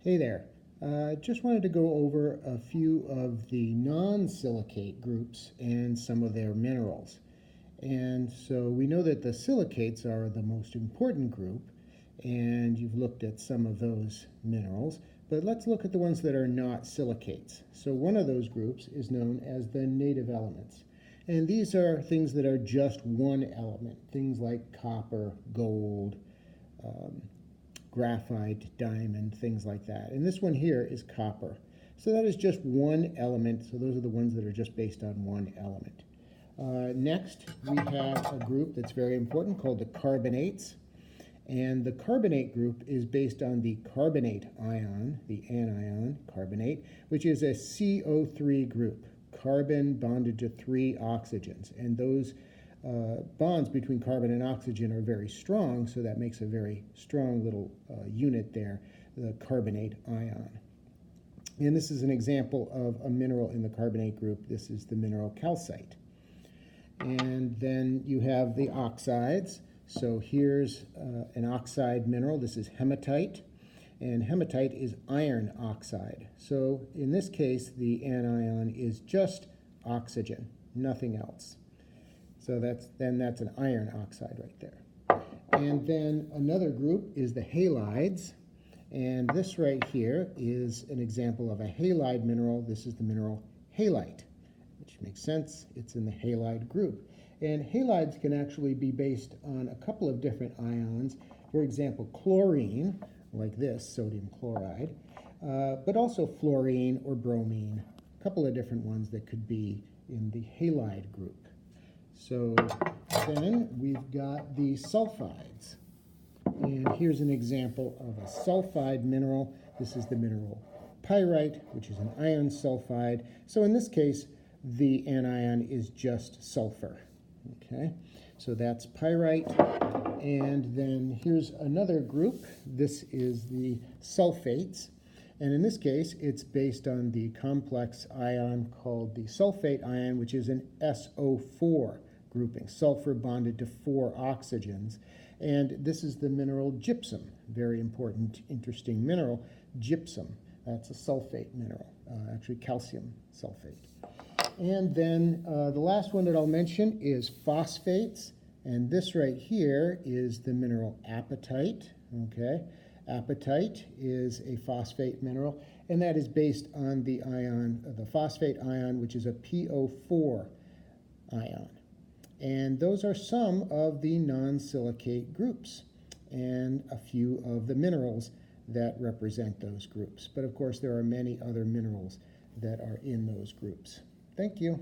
Hey there. Just wanted to go over a few of the non-silicate groups and some of their minerals. And so we know that the silicates are the most important group, and you've looked at some of those minerals, but let's look at the ones that are not silicates. So one of those groups is known as the native elements. And these are things that are just one element, things like copper, gold, graphite, diamond, things like that. And this one here is copper. So that is just one element. So those are the ones that are just based on one element. Next, we have a group that's very important called the carbonates. And the carbonate group is based on the carbonate ion, the anion, carbonate, which is a CO3 group, carbon bonded to 3 oxygens. And those bonds between carbon and oxygen are very strong, so that makes a very strong little unit there, the carbonate ion. And this is an example of a mineral in the carbonate group. This is the mineral calcite. And then you have the oxides. So here's an oxide mineral. This is hematite. And hematite is iron oxide. So in this case, the anion is just oxygen, nothing else. So that's an iron oxide right there. And then another group is the halides. And this right here is an example of a halide mineral. This is the mineral halite, which makes sense. It's in the halide group. And halides can actually be based on a couple of different ions. For example, chlorine, like this, sodium chloride, but also fluorine or bromine, a couple of different ones that could be in the halide group. So then we've got the sulfides. And here's an example of a sulfide mineral. This is the mineral pyrite, which is an iron sulfide. So in this case, the anion is just sulfur. Okay, so that's pyrite. And then here's another group. This is the sulfates. And in this case, it's based on the complex ion called the sulfate ion, which is an SO4 grouping, sulfur bonded to 4 oxygens. And this is the mineral gypsum, very important, interesting mineral, gypsum. That's a sulfate mineral, actually calcium sulfate. And then the last one that I'll mention is phosphates. And this right here is the mineral apatite, okay? Apatite is a phosphate mineral, and that is based on the ion, the phosphate ion, which is a PO4 ion. And those are some of the non-silicate groups and a few of the minerals that represent those groups. But of course, there are many other minerals that are in those groups. Thank you.